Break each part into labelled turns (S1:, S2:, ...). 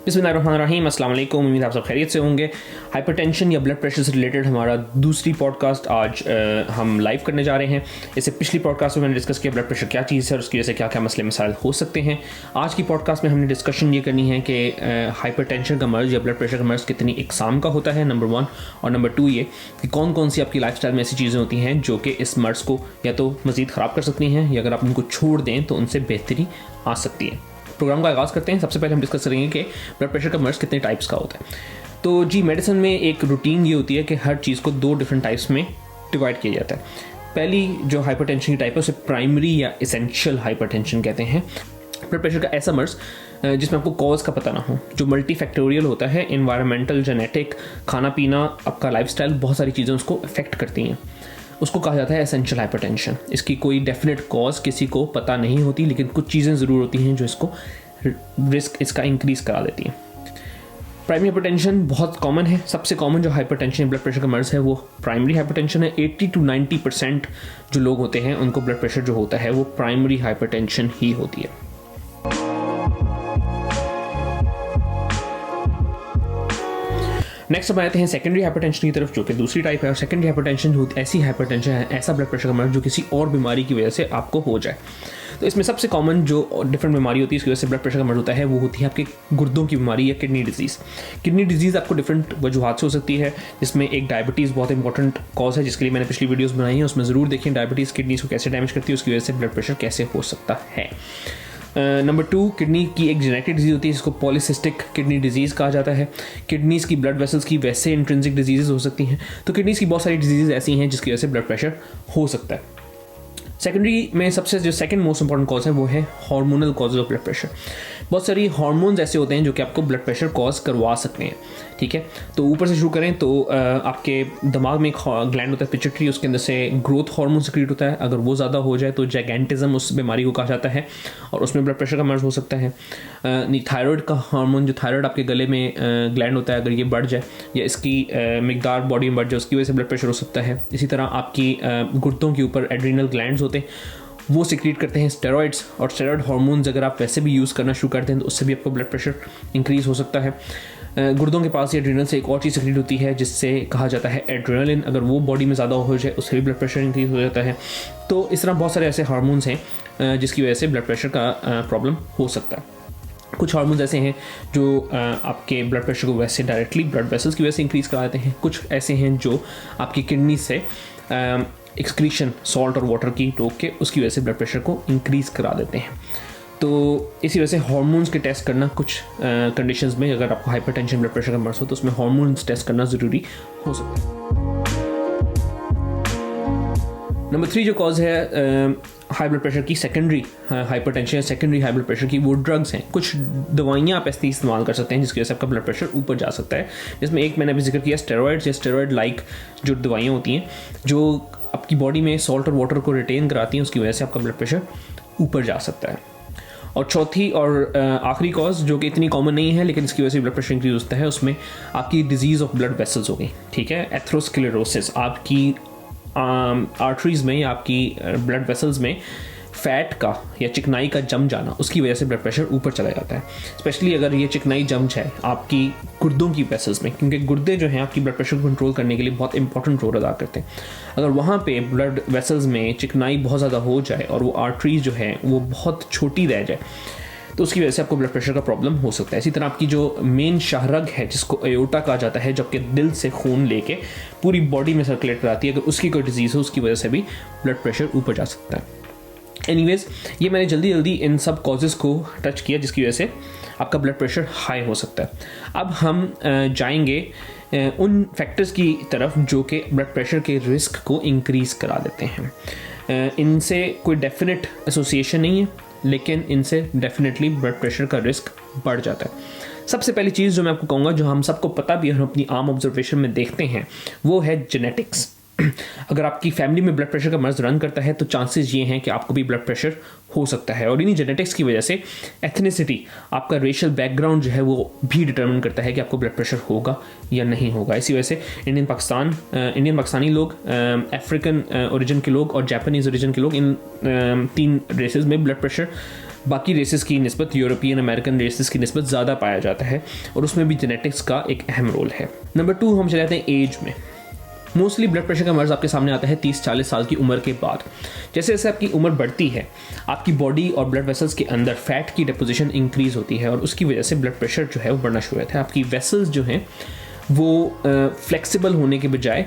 S1: बिस्मिल्लाहिर्रहमानिर्रहीम, अस्सलाम वालेकुम। उम्मीद आप सब खैरियत से होंगे। हाइपरटेंशन या ब्लड प्रेशर से रिलेटेड हमारा दूसरी पॉडकास्ट आज हम लाइव करने जा रहे हैं। इससे पिछली पॉडकास्ट में मैंने डिस्कस किया ब्लड प्रेशर क्या चीज़ है और उसकी वजह से क्या क्या मसले मसाइल हो सकते हैं। आज की पॉडकास्ट में हमने डिस्कशन ये करनी है कि हाइपरटेंशन का मर्ज़ या ब्लड प्रेशर का मर्ज़ कितनी इकसाम का होता है, नंबर 1, और नंबर 2 ये कि कौन कौन सी आपकी लाइफस्टाइल में ऐसी चीज़ें होती हैं जो कि इस मर्ज़ को या तो मज़ीद ख़राब कर सकती हैं या अगर आप उनको छोड़ दें तो उनसे बेहतरी आ सकती है। प्रोग्राम का आगाज़ करते हैं। सबसे पहले हम डिस्कस करेंगे कि ब्लड प्रेशर का मर्ज़ कितने टाइप्स का होता है। तो जी, मेडिसिन में एक रूटीन ये होती है कि हर चीज़ को 2 डिफरेंट टाइप्स में डिवाइड किया जाता है। पहली जो हाइपरटेंशन की टाइप है उसे प्राइमरी या एसेंशियल हाइपरटेंशन कहते हैं। ब्लड प्रेशर का ऐसा मर्ज़ जिसमें आपको कॉज का पता ना हो, जो मल्टी फैक्टोरियल होता है, इन्वायरमेंटल, जेनेटिक, खाना पीना, आपका लाइफस्टाइल, बहुत सारी चीज़ें उसको अफेक्ट करती हैं, उसको कहा जाता है एसेंशियल हाइपरटेंशन। इसकी कोई डेफिनेट कॉज किसी को पता नहीं होती, लेकिन कुछ चीज़ें ज़रूर होती हैं जो इसको रिस्क इसका इंक्रीज़ करा देती हैं। प्राइमरी हाइपरटेंशन बहुत कॉमन है। सबसे कॉमन जो हाइपरटेंशन ब्लड प्रेशर का मर्ज़ है वो प्राइमरी हाइपरटेंशन है। 80 to 90% जो लोग होते हैं उनको ब्लड प्रेशर जो होता है वो प्राइमरी हाइपरटेंशन ही होती है। नेक्स्ट हम आते हैं सेकेंडरी हाइपरटेंशन की तरफ, जो कि दूसरी टाइप है। और सेकेंडरी हाइपरटेंशन जो ऐसी हाइपरटेंशन है, ऐसा ब्लड प्रेशर का मर्ज़ जो किसी और बीमारी की वजह से आपको हो जाए। तो इसमें सबसे कॉमन जो डिफरेंट बीमारी होती है इसकी वजह से ब्लड प्रेशर का मर्ज़ होता है वो होती है आपके गुर्दों की बीमारी या किडनी डिजीज़। किडनी डिजीज़ आपको डिफरेंट वजूहात से हो सकती है, जिसमें एक डायबिटीज़ बहुत इंपॉर्टेंट कॉज है, जिसके लिए मैंने पिछली वीडियोज़ बनाई हैं, उसमें ज़रूर देखें डायबिटीज़ किडनीज़ को कैसे डैमेज करती है, उसकी वजह से ब्लड प्रेशर कैसे हो सकता है। नंबर 2, किडनी की एक जेनेटिक डिजीज़ होती है जिसको पॉलीसिस्टिक किडनी डिजीज़ कहा जाता है। किडनीज़ की ब्लड वेसल्स की वैसे इंट्रिंसिक डिजीज़ हो सकती हैं। तो किडनीज़ की बहुत सारी डिजीज़ ऐसी हैं जिसकी वजह से ब्लड प्रेशर हो सकता है। सेकेंडरी में सबसे जो सेकंड मोस्ट इंपॉर्टेंट कॉज है वो है hormonal cause of blood pressure. बहुत सारी हार्मोन्स ऐसे होते हैं जो कि आपको ब्लड प्रेशर कॉज करवा सकते हैं, ठीक है। तो ऊपर से शुरू करें तो आपके दिमाग में एक ग्लैंड होता है पिट्यूटरी, उसके अंदर से ग्रोथ हार्मोन सिक्रीट होता है। अगर वो ज़्यादा हो जाए तो जैगेंटिज्म उस बीमारी को कहा जाता है और उसमें ब्लड प्रेशर का मर्ज़ हो सकता है। थायराइड का हार्मोन, जो थायराइड आपके गले में ग्लैंड होता है, अगर ये बढ़ जाए या इसकी मिकदार बॉडी में बढ़ जाए उसकी वजह से ब्लड प्रेशर हो सकता है। इसी तरह आपकी गुर्दों के ऊपर एड्रीनल ग्लैंड्स होते हैं, वो सिक्रीट करते हैं स्टेरॉइड्स, और स्टेरॉइड हार्मोन्स अगर आप वैसे भी यूज़ करना शुरू करते हैं तो उससे भी आपको ब्लड प्रेशर इंक्रीज़ हो सकता है। गुर्दों के पास एड्रीनल से एक और चीज़ सिक्रीट होती है जिससे कहा जाता है एड्रेनलिन, अगर वो बॉडी में ज़्यादा हो जाए उससे भी ब्लड प्रेशर इंक्रीज़ हो जाता है। तो इस तरह बहुत सारे ऐसे हार्मोन्स हैं जिसकी वजह से ब्लड प्रेशर का प्रॉब्लम हो सकता है। कुछ हार्मोन्स ऐसे हैं जो आपके ब्लड प्रेशर को वैसे डायरेक्टली ब्लड वेसल्स की वजह से इंक्रीज़ करा देते हैं। कुछ ऐसे हैं जो आपकी किडनी से एक्सक्रीशन सॉल्ट और वाटर की रोक के उसकी वजह से ब्लड प्रेशर को इंक्रीज़ करा देते हैं। तो इसी वजह से हार्मोन्स के टेस्ट करना कुछ कंडीशंस में, अगर आपको हाइपरटेंशन ब्लड प्रेशर का मर्ज़ हो तो उसमें हार्मोन्स टेस्ट करना ज़रूरी हो सकता है। नंबर 3 जो कॉज है हाई ब्लड प्रेशर की, सेकेंडरी हाइपरटेंशन या सेकेंडरी हाई ब्लड प्रेशर की, वो ड्रग्स हैं। कुछ दवाइयाँ आप ऐसी इस्तेमाल कर सकते हैं जिसकी वजह से आपका ब्लड प्रेशर ऊपर जा सकता है। जिसमें एक मैंने अभी जिक्र किया स्टेरॉइड्स या स्टेरॉइड लाइक जो दवाइयाँ होती हैं जो आपकी बॉडी में सॉल्ट और वाटर को रिटेन कराती हैं, उसकी वजह से आपका ब्लड प्रेशर ऊपर जा सकता है। और चौथी और आखिरी कॉज जो कि इतनी कॉमन नहीं है लेकिन इसकी वजह से ब्लड प्रेशर इंक्रीज होता है, उसमें आपकी डिजीज़ ऑफ ब्लड वेसल्स हो गई, ठीक है। एथेरोस्क्लेरोसिस, आपकी आर्टरीज में या आपकी ब्लड वेसल्स में फैट का या चिकनाई का जम जाना, उसकी वजह से ब्लड प्रेशर ऊपर चला जाता है। स्पेशली अगर ये चिकनाई जम जाए आपकी गुर्दों की वेसल्स में, क्योंकि गुर्दे जो हैं आपकी ब्लड प्रेशर को कंट्रोल करने के लिए बहुत इंपॉर्टेंट रोल अदा करते हैं। अगर वहाँ पे ब्लड वेसल्स में चिकनाई बहुत ज़्यादा हो जाए और वो आर्टरीज जो है वो बहुत छोटी रह जाए तो उसकी वजह से आपको ब्लड प्रेशर का प्रॉब्लम हो सकता है। इसी तरह आपकी जो मेन शाहरग है जिसको एयोर्टा कहा जाता है, जबकि दिल से खून लेके पूरी बॉडी में सर्कुलेट कराती है, अगर उसकी कोई डिजीज़ हो उसकी वजह से भी ब्लड प्रेशर ऊपर जा सकता है। एनीवेज, ये मैंने जल्दी इन सब कॉजेज़ को टच किया जिसकी वजह से आपका ब्लड प्रेशर हाई हो सकता है। अब हम जाएंगे उन फैक्टर्स की तरफ जो कि ब्लड प्रेशर के रिस्क को इंक्रीज़ करा देते हैं। इनसे कोई डेफिनेट एसोसिएशन नहीं है लेकिन इनसे डेफिनेटली ब्लड प्रेशर का रिस्क बढ़ जाता है। सबसे पहली चीज़ जो मैं आपको कहूँगा, जो हम सबको पता भी है, हम अपनी आम ऑब्जर्वेशन में देखते हैं, वो है जेनेटिक्स। अगर आपकी फैमिली में ब्लड प्रेशर का मर्ज़ रन करता है तो चांसेस ये हैं कि आपको भी ब्लड प्रेशर हो सकता है। और इन्हीं जेनेटिक्स की वजह से एथनिसिटी, आपका रेशियल बैकग्राउंड जो है वो भी डिटरमिन करता है कि आपको ब्लड प्रेशर होगा या नहीं होगा। इसी वजह से इंडियन पाकिस्तानी लोग, अफ्रीकन ओरिजिन के लोग और जापानीज़ ओरिजिन के लोग, इन 3 रेसेस में ब्लड प्रेशर बाकी रेसेस की निस्बत यूरोपियन अमेरिकन रेसेस की निस्बत ज़्यादा पाया जाता है और उसमें भी जेनेटिक्स का एक अहम रोल है। नंबर 2 हम चले जाते हैं एज में। मोस्टली ब्लड प्रेशर का मर्ज़ आपके सामने आता है 30-40 साल की उम्र के बाद। जैसे जैसे आपकी उम्र बढ़ती है आपकी बॉडी और ब्लड वेसल्स के अंदर फैट की डिपोजिशन इंक्रीज होती है और उसकी वजह से ब्लड प्रेशर जो है वो बढ़ना शुरू होता है। आपकी वेसल्स जो हैं वो फ्लेक्सिबल होने के बजाय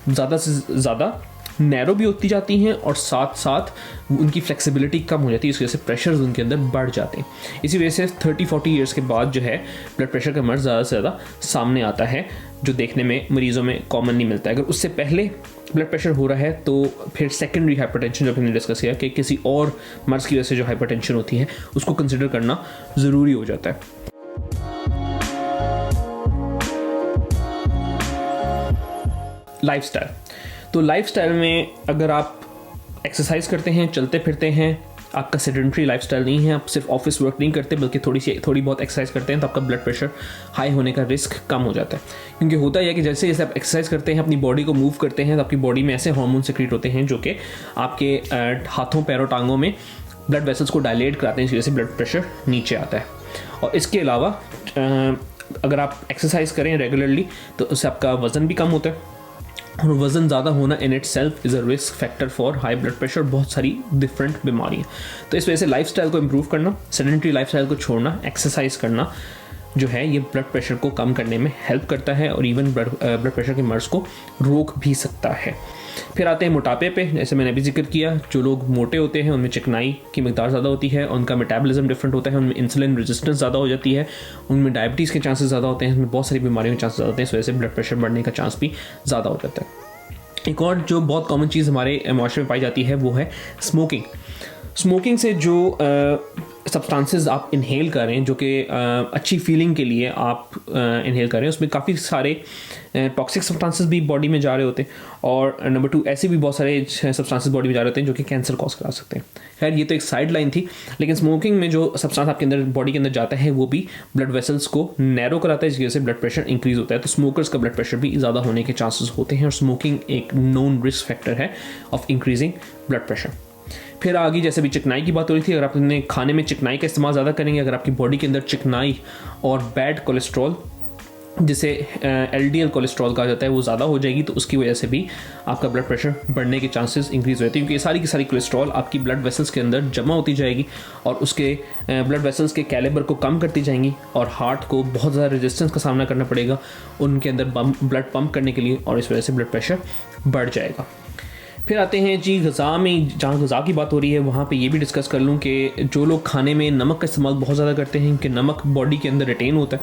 S1: ज़्यादा से ज़्यादा नैरो भी होती जाती हैं और साथ साथ उनकी फ्लेक्सिबिलिटी कम हो जाती है, इस वजह से प्रेशर्स उनके अंदर बढ़ जाते हैं। इसी वजह से 30-40 ईयर्स के बाद जो है ब्लड प्रेशर का मर्ज़ ज़्यादा से ज़्यादा सामने आता है, जो देखने में मरीज़ों में कॉमन नहीं मिलता है। अगर उससे पहले ब्लड प्रेशर हो रहा है तो फिर सेकेंडरी हाइपरटेंशन जो हमने डिस्कस किया कि किसी और मर्ज़ की वजह से जो हाइपरटेंशन होती है उसको कंसिडर करना ज़रूरी हो जाता है। लाइफस्टाइल, तो लाइफस्टाइल में अगर आप एक्सरसाइज करते हैं, चलते फिरते हैं, आपका सेडेंटरी लाइफस्टाइल नहीं है, आप सिर्फ ऑफिस वर्क नहीं करते बल्कि थोड़ी बहुत एक्सरसाइज करते हैं, तो आपका ब्लड प्रेशर हाई होने का रिस्क कम हो जाता है। क्योंकि होता है कि जैसे जैसे आप एक्सरसाइज करते हैं, अपनी बॉडी को मूव करते हैं, तो आपकी बॉडी में ऐसे हार्मोन सिक्रीट होते हैं जो कि आपके हाथों पैरों टांगों में ब्लड वेसल्स को डायलेट कराते हैं, इस वजह से ब्लड प्रेशर नीचे आता है। और इसके अलावा अगर आप एक्सरसाइज करें रेगुलरली तो उससे आपका वज़न भी कम होता है और वज़न ज़्यादा होना in it self is a risk factor for high blood pressure, बहुत सारी डिफरेंट बीमारियाँ। तो इस वजह से लाइफस्टाइल को इम्प्रूव करना, सेडेंटरी लाइफस्टाइल को छोड़ना, एक्सरसाइज करना जो है ये ब्लड प्रेशर को कम करने में हेल्प करता है और इवन ब्लड प्रेशर के मर्ज़ को रोक भी सकता है। फिर आते हैं मोटापे पे। जैसे मैंने अभी जिक्र किया, जो लोग मोटे होते हैं उनमें चिकनाई की मिकदार ज़्यादा होती है, उनका मेटाबॉलिज्म डिफरेंट होता है, उनमें इंसुलिन रेजिस्टेंस ज़्यादा हो जाती है, उनमें डायबिटीज़ के चांसेस ज़्यादा होते हैं, उनमें बहुत सारी बीमारियों के चांसेस ज़्यादा होते हैं, इस वजह से ब्लड प्रेशर बढ़ने का चांस भी ज़्यादा हो जाता है। एक और जो बहुत कॉमन चीज़ हमारे माशरे में पाई जाती है वो है स्मोकिंग। स्मोकिंग से जो सब्सटेंसेस आप इनहेल कर रहे हैं, जो कि अच्छी फीलिंग के लिए आप इनहेल कर रहे हैं, उसमें काफ़ी सारे टॉक्सिक सब्सटेंसेस भी बॉडी में जा रहे होते हैं और नंबर 2 ऐसे भी बहुत सारे सब्सटेंसेस बॉडी में जा रहे होते हैं जो कि कैंसर कॉज करा सकते हैं। खैर ये तो एक साइड लाइन थी, लेकिन स्मोकिंग में जो सब्सटेंस आपके अंदर बॉडी के अंदर जाता है वो भी ब्लड वेसल्स को नैरो कराता है, जिसकी वजह से ब्लड प्रेशर इंक्रीज होता है। तो स्मोकर्स का ब्लड प्रेशर भी ज़्यादा होने के चांसेस होते हैं और स्मोकिंग एक नोन रिस्क फैक्टर है ऑफ इंक्रीजिंग ब्लड प्रेशर। फिर आगे जैसे भी चिकनाई की बात हो रही थी, अगर आप अपने खाने में चिकनाई का इस्तेमाल ज़्यादा करेंगे, अगर आपकी बॉडी के अंदर चिकनाई और बैड कोलेस्ट्रॉल जिसे LDL कोलेस्ट्रॉल कहा जाता है वो ज़्यादा हो जाएगी, तो उसकी वजह से भी आपका ब्लड प्रेशर बढ़ने के चांसेस इंक्रीज होते हैं, क्योंकि ये सारी की सारी कोलेस्ट्रॉल आपकी ब्लड वेसल्स के अंदर जमा होती जाएगी और उसके ब्लड वेसल्स के कैलिबर को कम करती जाएंगी और हार्ट को बहुत ज़्यादा रेजिस्टेंस का सामना करना पड़ेगा उनके अंदर ब्लड पंप करने के लिए और इस वजह से ब्लड प्रेशर बढ़ जाएगा। फिर आते हैं जी ग़ज़ा में, जहाँ ग़ज़ा की बात हो रही है वहाँ पे ये भी डिस्कस कर लूँ कि जो लोग खाने में नमक का इस्तेमाल बहुत ज़्यादा करते हैं कि नमक बॉडी के अंदर रिटेन होता है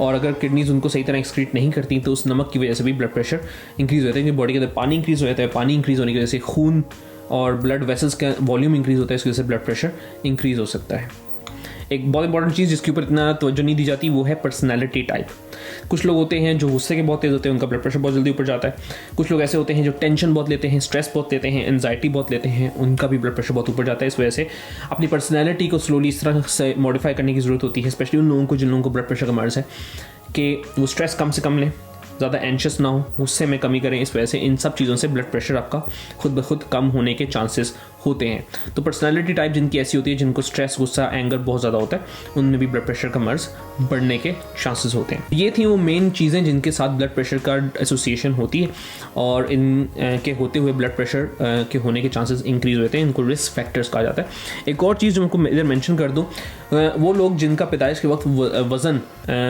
S1: और अगर किडनीज़ उनको सही तरह एक्सक्रीट नहीं करती तो उस नमक की वजह से भी ब्लड प्रेशर इंक्रीज़ होता है, क्योंकि बॉडी के अंदर पानी इंक्रीज़ हो जाता है, पानी इंक्रीज़ होने की वजह से खून और ब्लड वेसल्स का वॉल्यूम इंक्रीज़ होता है, इसकी वजह से ब्लड प्रेशर इंक्रीज़ हो सकता है। एक बहुत इंपॉर्टेंट चीज़ जिसके ऊपर इतना तवज्जो नहीं दी जाती वो है पर्सनैलिटी टाइप। कुछ लोग होते हैं जो गुस्से के बहुत तेज़ होते हैं, उनका ब्लड प्रेशर बहुत जल्दी ऊपर जाता है। कुछ लोग ऐसे होते हैं जो टेंशन बहुत लेते हैं, स्ट्रेस बहुत लेते हैं, एंजाइटी बहुत लेते हैं, उनका भी ब्लड प्रेशर बहुत ऊपर जाता है। इस वजह से अपनी पर्सनैलिटी को स्लोली इस तरह से मॉडिफाई करने की ज़रूरत होती है, स्पेशली उन लोगों को जिन लोगों को ब्लड प्रेशर का मर्ज़ है, कि वो स्ट्रेस कम से कम लें, ज़्यादा एंशियस ना हो, गुस्से में कमी करें। इस वजह से इन सब चीज़ों से ब्लड प्रेशर आपका खुद ब खुद कम होने के चांसेस होते हैं। तो पर्सनालिटी टाइप जिनकी ऐसी होती है, जिनको स्ट्रेस, गुस्सा, एंगर बहुत ज़्यादा होता है, उनमें भी ब्लड प्रेशर का मर्ज़ बढ़ने के चांसेस होते हैं। ये थी वो मेन चीज़ें जिनके साथ ब्लड प्रेशर का एसोसिएशन होती है और इन के होते हुए ब्लड प्रेशर के होने के चांसेस इंक्रीज़ होते हैं, इनको रिस्क फैक्टर्स कहा जाता है। एक और चीज़ जो उनको इधर मेंशन कर दूँ, वो लोग जिनका पैदाइश के वक्त वज़न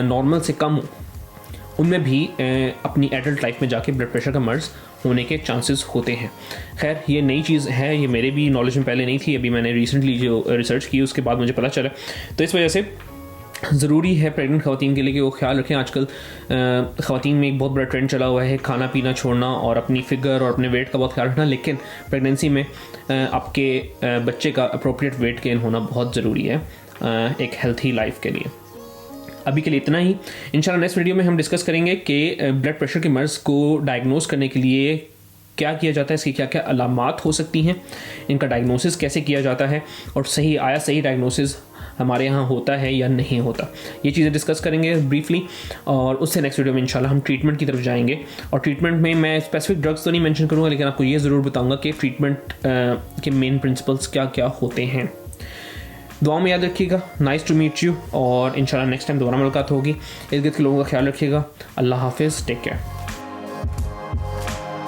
S1: नॉर्मल से कम हो, उनमें भी अपनी एडल्ट लाइफ में जाके ब्लड प्रेशर का मर्ज़ होने के चांसेस होते हैं। खैर ये नई चीज़ है, ये मेरे भी नॉलेज में पहले नहीं थी, अभी मैंने रिसेंटली जो रिसर्च की उसके बाद मुझे पता चला। तो इस वजह से ज़रूरी है प्रेग्नेंट ख़वातीन के लिए कि वो ख्याल रखें। आजकल ख़वातीन में एक बहुत बड़ा ट्रेंड चला हुआ है खाना पीना छोड़ना और अपनी फ़िगर और अपने वेट का बहुत ख्याल रखना, लेकिन प्रेगनेंसी में आपके बच्चे का अप्रोप्रिएट वेट गेन होना बहुत ज़रूरी है एक हेल्थी लाइफ के लिए। अभी के लिए इतना ही। इंशाल्लाह नेक्स्ट वीडियो में हम डिस्कस करेंगे कि ब्लड प्रेशर के मर्ज़ को डायग्नोस करने के लिए क्या किया जाता है, इसकी क्या क्या अलामात हो सकती हैं, इनका डायग्नोसिस कैसे किया जाता है और सही डायग्नोसिस हमारे यहाँ होता है या नहीं होता, ये चीज़ें डिस्कस करेंगे ब्रीफली। और उससे नेक्स्ट वीडियो में इंशाल्लाह हम ट्रीटमेंट की तरफ जाएंगे और ट्रीटमेंट में मैं स्पेसिफिक ड्रग्स तो नहीं मेंशन करूँगा, लेकिन आपको ये ज़रूर बताऊँगा कि ट्रीटमेंट के मेन प्रिंसिपल्स क्या क्या होते हैं। दुआ में याद रखिएगा। नाइस टू मीट यू, और इंशाल्लाह नेक्स्ट टाइम दोबारा मुलाकात होगी। इर्द गिर्द के लोगों का ख्याल रखिएगा। अल्लाह हाफिज़, टेक केयर।